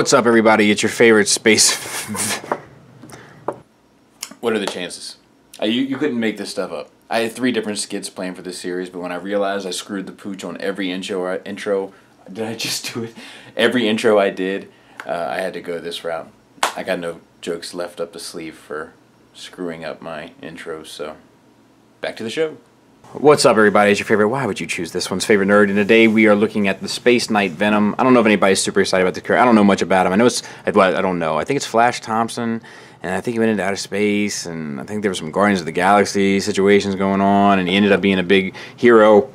What's up, everybody? It's your favorite space... What are the chances? You couldn't make this stuff up. I had 3 different skits planned for this series, but when I realized I screwed the pooch on every intro, did I just do it? Every intro I did, I had to go this route. I got no jokes left up the sleeve for screwing up my intros, so back to the show. What's up, everybody? It's your favorite, why would you choose this one's favorite nerd, and today we are looking at the Space Knight Venom. I don't know if anybody's super excited about the character. I don't know much about him. I know it's, well, I don't know. I think it's Flash Thompson, and I think he went into outer space, and I think there were some Guardians of the Galaxy situations going on, and he ended up being a big hero.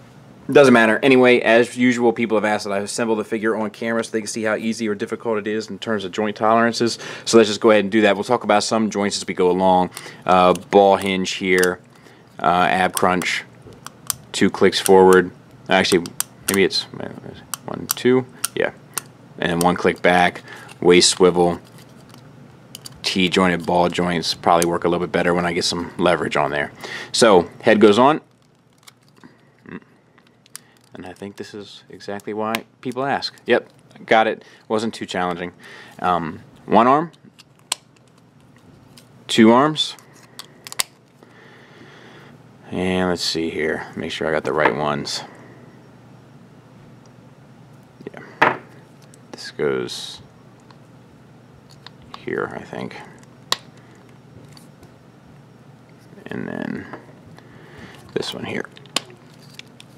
Doesn't matter. Anyway, as usual, people have asked that I assemble the figure on camera so they can see how easy or difficult it is in terms of joint tolerances. So let's just go ahead and do that. We'll talk about some joints as we go along. Ball hinge here, ab crunch, 2 clicks forward. Actually, maybe it's 1, 2, yeah, and then 1 click back. Waist swivel. T-jointed ball joints probably work a little bit better when I get some leverage on there. So head goes on. And I think this is exactly why people ask. Yep, got it. Wasn't too challenging. 1 arm, 2 arms, and let's see here. Make sure I got the right ones. Yeah, this goes here, I think, and then this one here.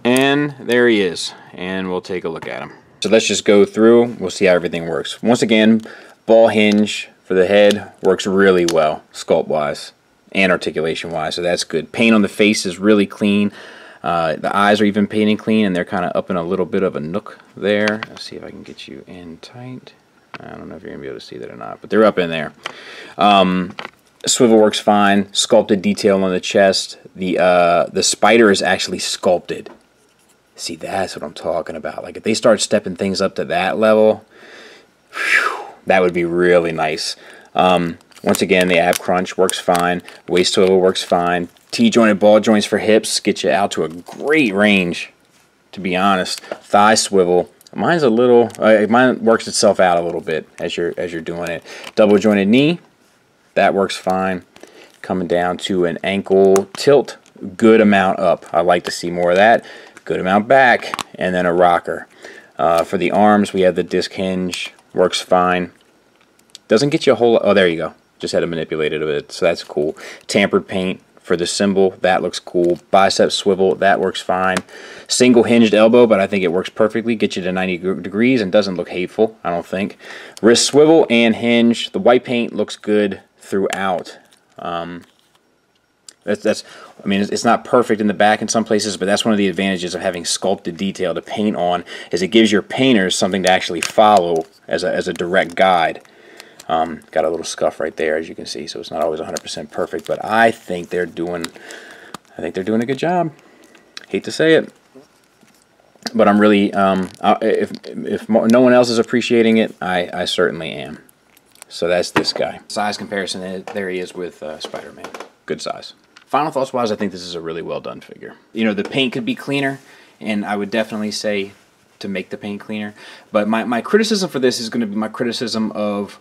And there he is, and we'll take a look at him. So let's just go through, we'll see how everything works. Once again, ball hinge for the head works really well, sculpt-wise and articulation-wise, so that's good. Paint on the face is really clean. The eyes are even painted clean, and they're kind of up in a little bit of a nook there. Let's see if I can get you in tight. I don't know if you're going to be able to see that or not, but they're up in there. Swivel works fine. Sculpted detail on the chest. The spider is actually sculpted. See, that's what I'm talking about. Like, if they start stepping things up to that level, whew, that would be really nice. Once again, the ab crunch works fine. Waist swivel works fine. T-jointed ball joints for hips get you out to a great range, to be honest. Thigh swivel. Mine's a little, mine works itself out a little bit as you're doing it. Double jointed knee, that works fine. Coming down to an ankle tilt, good amount up. I like to see more of that. Good amount back, and then a rocker. For the arms, we have the disc hinge, works fine. Doesn't get you a whole, oh, there you go. Just had to manipulate it a bit, so that's cool. Tampered paint for the symbol, that looks cool. Bicep swivel, that works fine. Single hinged elbow, but I think it works perfectly. Gets you to 90 degrees and doesn't look hateful, I don't think. Wrist swivel and hinge. The white paint looks good throughout. I mean, it's not perfect in the back in some places, but that's one of the advantages of having sculpted detail to paint on, is it gives your painters something to actually follow as a direct guide. Got a little scuff right there, as you can see, so it's not always 100% perfect, but I think they're doing a good job. Hate to say it, but I'm really, if no one else is appreciating it, I certainly am. So that's this guy. Size comparison, there he is with Spider-Man. Good size. Final thoughts wise, I think this is a really well done figure. You know, the paint could be cleaner, and I would definitely say to make the paint cleaner, but my criticism for this is going to be my criticism of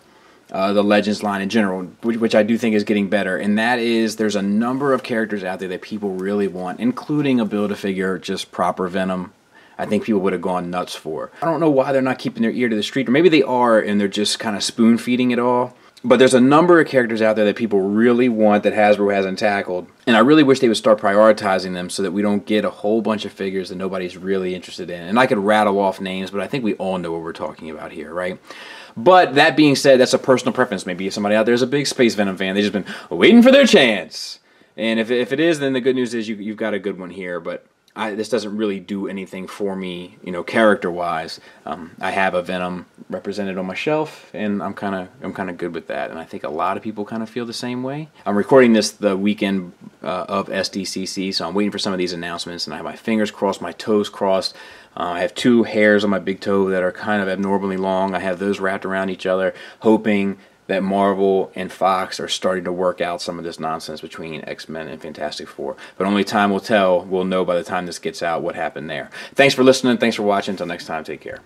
the Legends line in general, which I do think is getting better, and that is there's a number of characters out there that people really want, including a Build-A-Figure, just proper Venom. I think people would have gone nuts for. I don't know why they're not keeping their ear to the street, or maybe they are and they're just kind of spoon-feeding it all. But there's a number of characters out there that people really want that Hasbro hasn't tackled, and I really wish they would start prioritizing them so that we don't get a whole bunch of figures that nobody's really interested in. And I could rattle off names, but I think we all know what we're talking about here, right? But that being said, that's a personal preference. Maybe if somebody out there is a big Space Venom fan, they've just been waiting for their chance. And if it is, then the good news is you've got a good one here. But this doesn't really do anything for me, you know, character-wise. I have a Venom represented on my shelf, and I'm kind of good with that. And I think a lot of people kind of feel the same way. I'm recording this the weekend of SDCC, so I'm waiting for some of these announcements, and I have my fingers crossed, my toes crossed. I have 2 hairs on my big toe that are kind of abnormally long. I have those wrapped around each other, hoping that Marvel and Fox are starting to work out some of this nonsense between X-Men and Fantastic Four. But only time will tell. We'll know by the time this gets out what happened there. Thanks for listening. Thanks for watching. Until next time, take care.